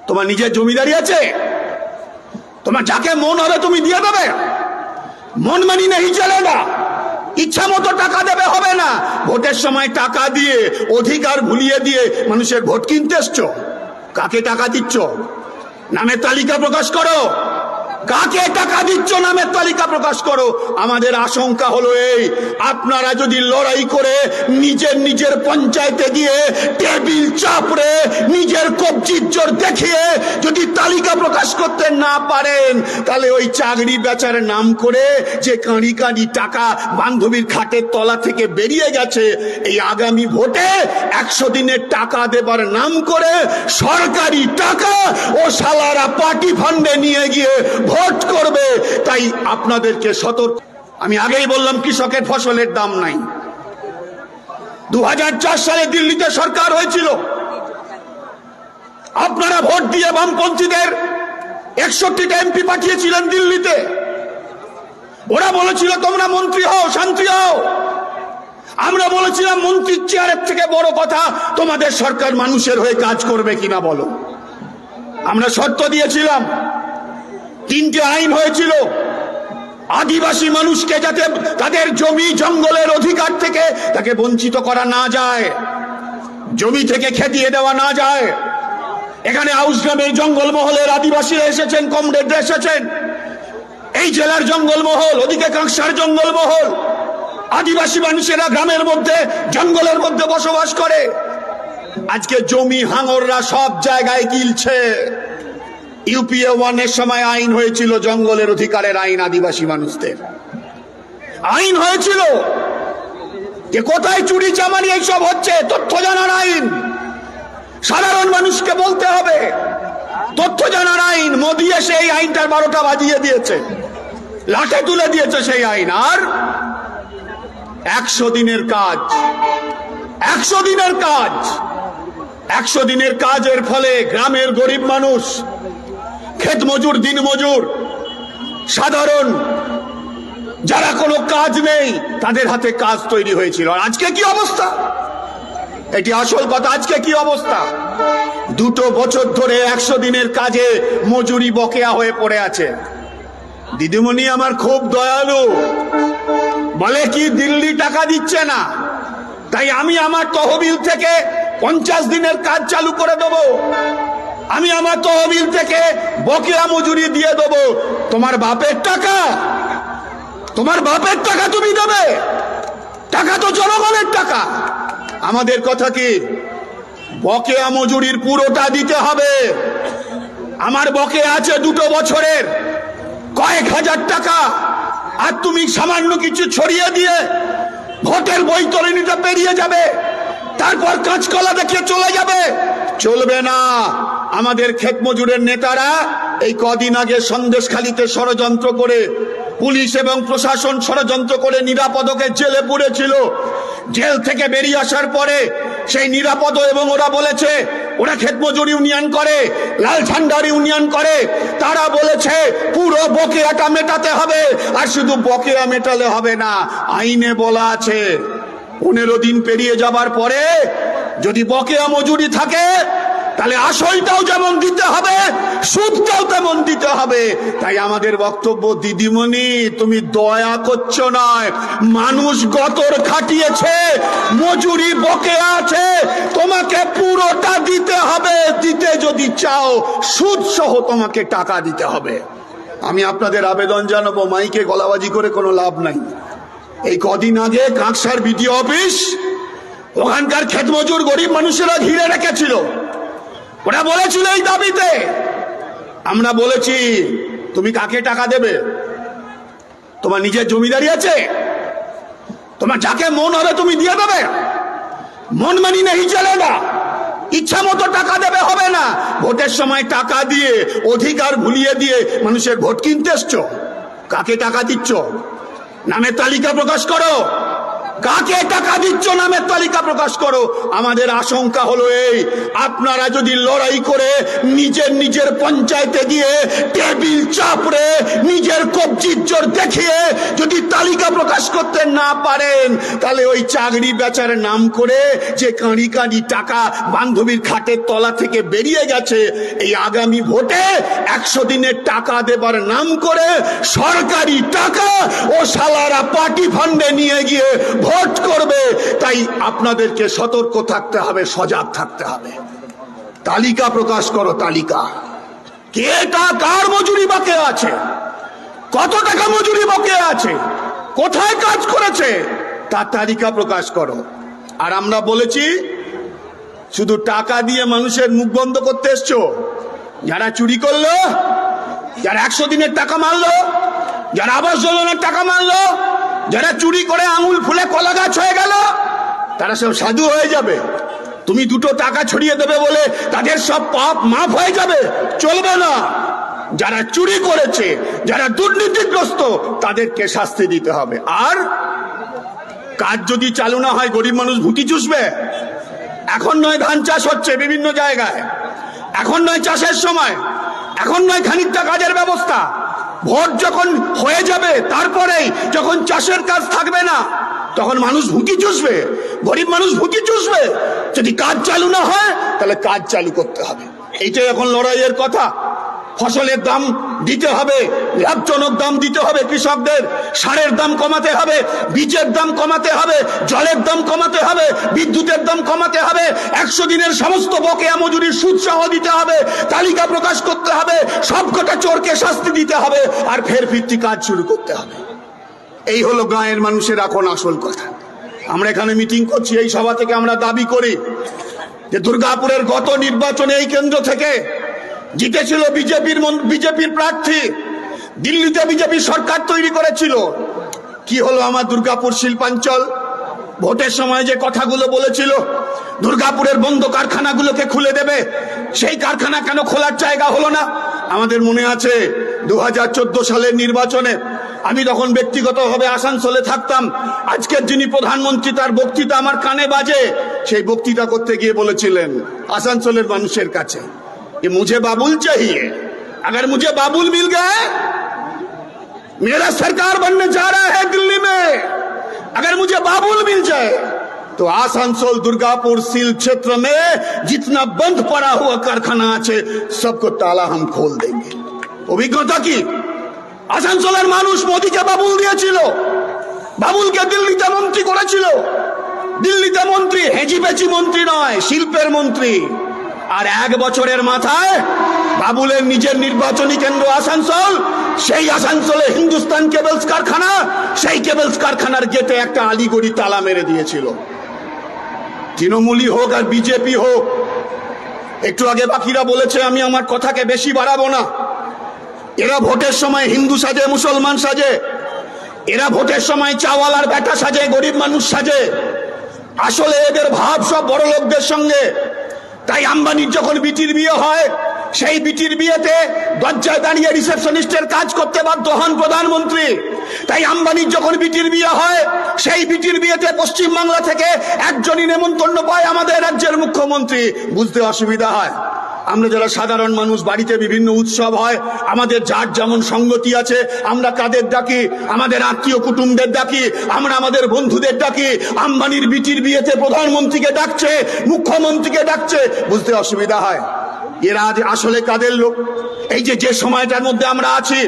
তোমার নিজের জমিদারি আছে? তোমার যাকে মন হবে তুমি দিয়ে দেবে? মন মানি নেই চলেগা। ইচ্ছা মতো টাকা দেবে হবে না। ভোটের সময় টাকা দিয়ে অধিকার ভুলিয়ে দিয়ে মানুষের ভোট কিনতে এসছো। কাকে টাকা দিচ্ছ? নামের তালিকা প্রকাশ করো। কাকে টাকা দিচ্ছ নামের তালিকা প্রকাশ করো। আমাদের আশঙ্কা হলো এই, আপনারা যদি লড়াই করে নিজের নিজের পঞ্চায়েতে গিয়ে টেবিল চাপড়ে নিজের কবজির জোর দেখিয়ে যদি তালিকা প্রকাশ করতে না পারেন, তাহলে ওই চাকরি বেচার নাম করে যে কাঁড়ি কাঁড়ি টাকা বান্ধবীর খাটের তলা থেকে বেরিয়ে গেছে, এই আগামী ভোটে 100 দিনের টাকা দেবার নাম করে সরকারি টাকা ও শালারা পার্টি ফান্ডে নিয়ে গিয়ে ভোট করবে। তাই আপনাদেরকে সতর্ক। আমি আগেই বললাম কৃষকের ফসলের দাম নাই। 2004 সালে দিল্লিতে সরকার হয়েছিল, আপনারা ভোট দিয়ে বামপন্থীদের 61টা এমপি পাঠিয়েছিলেন দিল্লিতে। ওরা বলেছিল তোমরা মন্ত্রী হও, শান্তি হও। আমরা বলেছিলাম মন্ত্রীর চেয়ারের থেকে বড় কথা তোমাদের সরকার মানুষের হয়ে কাজ করবে কিনা বলো। আমরা শর্ত দিয়েছিলাম, 3টে আইন হয়েছিল। আদিবাসী মানুষকে যাতে তাদের জমি জঙ্গলের অধিকার থেকে তাকে বঞ্চিত করা না যায়, জমি থেকে খেতিয়ে দেওয়া না যায়। এখানে আউসগ্রামের জঙ্গলমহলের আদিবাসীরা এসেছেন, কমরেডরা এসেছেন। এই জেলার জঙ্গলমহল, ওদিকে কাঁকসার জঙ্গলমহল। আদিবাসী মানুষেরা গ্রামের মধ্যে জঙ্গলের মধ্যে বসবাস করে। আজকে জমি হাঙররা সব জায়গায় গিলছে। ইউপিএ 1 এর সময় আইন হয়েছিল, জঙ্গলের অধিকারের আইন, আদিবাসী মানুষদের আইন হয়েছিল। যে কোথায় চুরি চামারি এইসব হচ্ছে, তথ্য জানার আইন। সাধারণ মানুষকে বলতে হবে তথ্য জানার আইন। মোদি এসে এই আইনটার 12টা বাজিয়ে দিয়েছে, লাঠে তুলে দিয়েছে সেই আইন। আর 100 দিনের কাজ, 100 দিনের কাজ, 100 দিনের কাজের ফলে গ্রামের গরিব মানুষ, ক্ষেত মজুর, দিন মজুর, সাধারণ যারা কোনো কাজ নেই, তাদের হাতে কাজ তৈরি হয়েছিল। আজকে কি অবস্থা? এটি আসল কথা। আজকে কি অবস্থা? 2 বছর ধরে 100 দিনের কাজে মজুরি বকেয়া হয়ে পড়ে আছে। দিদিমণি আমার খুব দয়ালু, বলে কি দিল্লি টাকা দিচ্ছে না, তাই আমি আমার তহবিল থেকে 50 দিনের কাজ চালু করে দেবো। আমি আমার তহবিল থেকে বকেয়া মজুরি দিয়ে দেবো। তোমার বাপের টাকা, তোমার বাপের টাকা তুমি দেবে? টাকা তো জনগণের টাকা। আমাদের কথা কি, বকেয়া মজুরির পুরোটা দিতে হবে। আমার বকেয়া আছে 2 বছরের কয়েক হাজার টাকা, আর তুমি সামান্য কিছু ছড়িয়ে দিয়ে ভোটের বৈতরণীটা পেরিয়ে যাবে, তারপর কাঁচকলা দেখিয়ে চলে যাবে। চলবে না। আমাদের ক্ষেত মজুরের নেতারা এই কদিন আগে সন্দেশখালীতে ষড়যন্ত্র করে, পুলিশ এবং প্রশাসন ষড়যন্ত্র করে নিরাপদকে জেলে পুরেছিল। জেল থেকে বেরিয়ে আসার পরে সেই নিরাপদ এবং ওরা বলেছে ওরা ক্ষেত মজুর ইউনিয়ন করে, লাল ঝান্ডার ইউনিয়ন করে, তারা বলেছে পুরো বকেয়াটা মেটাতে হবে। আর শুধু বকেয়া মেটালে হবে না, আইনে বলা আছে 15 দিন পেরিয়ে যাবার পরে যদি বকেয়া মজুরি থাকে, তাহলে আসলটাও যেমন দিতে হবে, সুদটাও তেমন দিতে হবে। তাই আমাদের বক্তব্য, দিদিমণি তুমি দয়া করছো নয়, মানুষ গতর খাটিয়েছে, মজুরি বকেয়া আছে, তোমাকে পুরোটা দিতে হবে। দিতে যদি চাও সুদ সহ তোমাকে টাকা দিতে হবে। আমি আপনাদের আবেদন জানাবো, মাইকে গলাবাজি করে কোনো লাভ নাই। এই কদিন আগে কাঁকসার বিডিও অফিস, ওখানকার ক্ষেত মজুর গরিব মানুষেরা ঘিরে রেখেছিল। ওরা বলেছিল এই দাবিতে, আমরা বলেছি তুমি কাকে টাকা দেবে? তোমার নিজের জমিদারি আছে? তোমার যাকে মন হবে তুমি দিয়ে দেবে? মন মানি নেই চলেগা। ইচ্ছা মতো টাকা দেবে হবে না। ভোটের সময় টাকা দিয়ে অধিকার ভুলিয়ে দিয়ে মানুষের ভোট কিনতে এসছো। কাকে টাকা দিচ্ছ? নামের তালিকা প্রকাশ করো। কাকে টাকা দিচ্ছ নামের তালিকা প্রকাশ করো। আমাদের আশঙ্কা হলো এই, আপনারা যদি লড়াই করে নিজের পঞ্চায়েতে গিয়ে টেবিল চাপড়ে নিজের কবজির জোর দেখিয়ে যদি তালিকা প্রকাশ করতে না পারেন, তাহলে ওই চাকরি বেচার নাম করে যে কাঁড়ি কাঁড়ি টাকা বান্ধবীর খাটের তলা থেকে বেরিয়ে গেছে, এই আগামী ভোটে 100 দিনের টাকা দেবার নাম করে সরকারি টাকা ও শালারা পার্টি ফান্ডে নিয়ে গিয়ে ভোট করবে। তাই আপনাদেরকে সতর্ক থাকতে হবে, সজাগ থাকতে হবে। তালিকা প্রকাশ করো, তালিকা। কে কার মজুরি বাকি আছে, কত টাকা মজুরি বাকি আছে, কোথায় কাজ করেছে, তার তালিকা প্রকাশ করো। আর আমরা বলেছি শুধু টাকা দিয়ে মানুষের মুখ বন্ধ করতে এসছো? যারা চুরি করলো, যারা 100 দিনের টাকা মারলো, যারা আবাস যোজনার টাকা মারলো, যারা চুরি করে আঙুল ফুলে কলা গাছ হয়ে গেল, তারা সব সাধু হয়ে যাবে? তুমি দুটো টাকা ছড়িয়ে দেবে বলে তাদের সব পাপ মাফ হয়ে যাবে? চলবে না। যারা চুরি করেছে, যারা দুর্নীতিগ্রস্ত, তাদেরকে শাস্তি দিতে হবে। আর কাজ যদি চালু না হয় গরিব মানুষ ভুটি চুষবে? এখন নয় ধান চাষ হচ্ছে বিভিন্ন জায়গায়, এখন নয় চাষের সময়, এখন নয় খানিকটা কাজের ব্যবস্থা। ভোট যখন হয়ে যাবে, তারপরেই যখন চাষের কাজ থাকবে না, তখন মানুষ ভুটি চুষবে, গরিব মানুষ ভুটি চুষবে। যদি কাজ চালু না হয়, তাহলে কাজ চালু করতে হবে। এইটাই এখন লড়াইয়ের কথা। ফসলের দাম দিতে হবে, লাভজনক দাম দিতে হবে কৃষকদের, সারের দাম কমাতে হবে, বীজের দাম কমাতে হবে, জলের দাম কমাতে হবে, বিদ্যুতের দাম কমাতে হবে, 100 দিনের সমস্ত বকেয়া মজুরির সুদ সহ দিতে হবে, তালিকা প্রকাশ করতে হবে, সবকটা চোরকে শাস্তি দিতে হবে, আর ফের ফিরতি কাজ শুরু করতে হবে। এই হলো গাঁয়ের মানুষের এখন আসল কথা। আমরা এখানে মিটিং করছি, এই সভা থেকে আমরা দাবি করি যে দুর্গাপুরের গত নির্বাচনে এই কেন্দ্র থেকে জিতেছিল বিজেপির প্রার্থী। দিল্লিতে বিজেপি সরকার তৈরি করেছিল। কি হলো আমার দুর্গাপুর শিল্পাঞ্চল? ভোটের সময় যে কথাগুলো বলেছিল, দুর্গাপুরের বন্ধ কারখানাগুলোকে খুলে দেবে, সেই কারখানা কেন খোলার জায়গা হলো না? আমাদের মনে আছে 2014 সালের নির্বাচনে আমি তখন ব্যক্তিগতভাবে আসানসোলে থাকতাম। আজকের যিনি প্রধানমন্ত্রী, তার বক্তৃতা আমার কানে বাজে। সেই বক্তৃতা করতে গিয়ে বলেছিলেন আসানসোলের মানুষের কাছে, कि मुझे बाबुल चाहिए, अगर मुझे बाबुल मिल गए, मेरा सरकार बनने जा रहा है दिल्ली में, अगर मुझे बाबुल मिल जाए तो आसनसोल दुर्गापुर सील क्षेत्र में जितना बंद पड़ा हुआ कारखाना আছে सबको ताला हम खोल देंगे। অভিজ্ঞতা কি? আসানসোলের মানুষ মোদিকে বাবুল দিয়েছিল, বাবুলকে দিল্লিতে মন্ত্রী করেছিল। দিল্লিতে মন্ত্রী হেজি বেচি মন্ত্রী নয়, শিল্পের মন্ত্রী। আর 1 বছরের মাথায় বাবুলের নিজের নির্বাচনী কেন্দ্র আসানসোল, সেই আসানসোলে হিন্দুস্তান কেবলস কারখানা, সেই কেবলস কারখানার গেটে একটা আলিগড়ি তালা মেরে দিয়েছিল। তৃণমূলই হোক আর বিজেপি হোক, একটু আগে বাকিরা বলেছে, আমি আমার কথাকে বেশি বাড়াবো না। এরা ভোটের সময় হিন্দু সাজে, মুসলমান সাজে, এরা ভোটের সময় চাওয়ালার বেটা সাজে, গরিব মানুষ সাজে। আসলে এদের ভাব সব বড় লোকদের সঙ্গে। তাই আম্বানির যখন বিটির বিয়ে হয়, সেই বিটির বিয়েতে দরজায় দাঁড়িয়ে রিসেপশনিস্টের কাজ করতে বাধ্য হন প্রধানমন্ত্রী। তাই আম্বানির যখন বিটির বিয়ে হয়, সেই বিটির বিয়েতে পশ্চিমবাংলা থেকে একজনই নেমন্তন্ন পায় আমাদের রাজ্যের মুখ্যমন্ত্রী। বুঝতে অসুবিধা হয়। আমরা যারা সাধারণ মানুষ, বাড়িতে বিভিন্ন উৎসব হয়, আমাদের যার যেমন সঙ্গতি আছে, আমরা কাদের ডাকি, আমাদের আত্মীয় কুটুমদের ডাকি, আমরা আমাদের বন্ধুদের ডাকি। আম্বানির বিটির বিয়েতে প্রধানমন্ত্রীকে ডাকছে, মুখ্যমন্ত্রীকে ডাকছে, বুঝতে অসুবিধা হয়। এরা আসলে কাদের লোক? এই যে সময়টার মধ্যে আমরা আছি,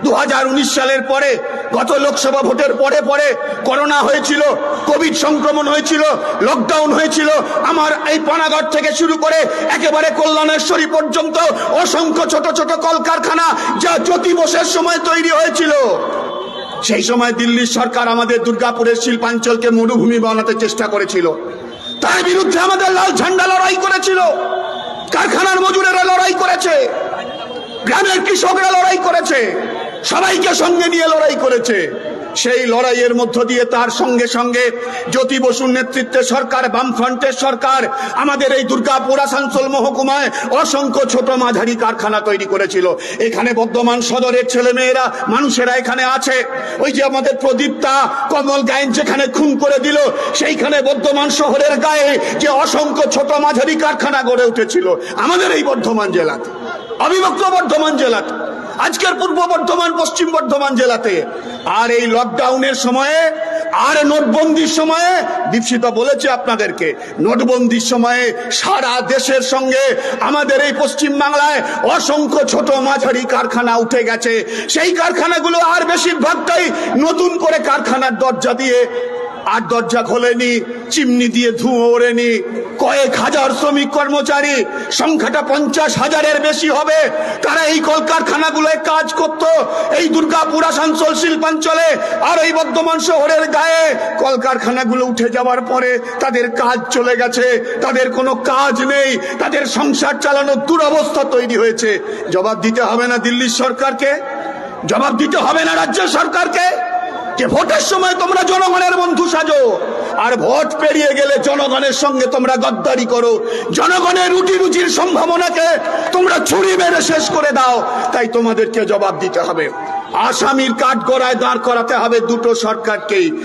2019 সালের পরে, গত লোকসভা ভোটের পরে পরে করোনা হয়েছিল, কোভিড সংক্রমণ হয়েছিল, লকডাউন হয়েছিল। আমার এই পানাগড় থেকে শুরু করে একেবারে কল্যাণেশ্বরী পর্যন্ত অসংখ্য ছোট ছোট কলকারখানা যা জ্যোতি বোসের সময় তৈরি হয়েছিল। সেই সময় দিল্লির সরকার আমাদের দুর্গাপুরের শিল্পাঞ্চলকে মরুভূমি বানাতে চেষ্টা করেছিল। তার বিরুদ্ধে আমাদের লাল ঝান্ডা লড়াই করেছিল, কারখানার মজুরেরা লড়াই করেছে, গ্রামের কৃষকরা লড়াই করেছে, সবাইকে সঙ্গে নিয়ে লড়াই করেছে। সেই লড়াইয়ের মধ্য দিয়ে তার সঙ্গে সঙ্গে জ্যোতি বসুর নেতৃত্বে সরকার, বামফ্রন্টের সরকার আমাদের এই দুর্গাপুর আসানসোল মহকুমায় অসংখ্য ছোট মাঝারি কারখানা তৈরি করেছিল। এখানে বর্ধমান সদরের ছেলেমেয়েরা, মানুষেরা এখানে আছে। ওই যে আমাদের প্রদীপ্তা, কমল গায়েন যেখানে খুন করে দিল, সেইখানে বর্ধমান শহরের গায়ে যে অসংখ্য ছোট মাঝারি কারখানা গড়ে উঠেছিল আমাদের এই বর্ধমান জেলাতে, অবিভক্ত বর্ধমান জেলাতে, আজকের পূর্ব বর্ধমান, পশ্চিম বর্ধমান জেলাতে। আর এই লকডাউনের সময়ে আর নোটবন্দির সময়ে, দীপশিতা বলেছে আপনাদেরকে, নোটবন্দির সময়ে সারা দেশের সঙ্গে আমাদের এই পশ্চিম বাংলায় অসংখ্য ছোট মাঝারি কারখানা উঠে গেছে। সেই কারখানাগুলো আর বেশিরভাগটাই নতুন করে কারখানার দরজা দিয়ে, আর দরজা খোলেনি, চিমনি দিয়ে ধুঁয়ো ওড়েনি। কয়েক হাজার শ্রমিক কর্মচারী, সংখ্যাটা 50,000-এর বেশি হবে, তারা এই কলকারখানাগুলোয় কাজ করত এই দুর্গাপুর আসানসোল শিল্পাঞ্চলে। আর এই বর্ধমান শহরের গায়ে কলকারখানাগুলো উঠে যাওয়ার পরে তাদের কাজ চলে গেছে, তাদের কোনো কাজ নেই, তাদের সংসার চালানোর দুরবস্থা তৈরি হয়েছে। জবাব দিতে হবে না দিল্লির সরকারকে? জবাব দিতে হবে না রাজ্য সরকারকে? যে ভোটের সময় তোমরা জনগণের বন্ধু সাজো, আর ভোট পেরিয়ে গেলে জনগণের সঙ্গে তোমরা গদ্দারি করো, জনগণের রুটি রুজির সম্ভাবনাকে তোমরা ছুরি মেরে শেষ করে দাও। তাই তোমাদেরকে জবাব দিতে হবে। আসামির কাঠগড়ায় দাঁড় করাতে হবে দুটো সরকারকেই।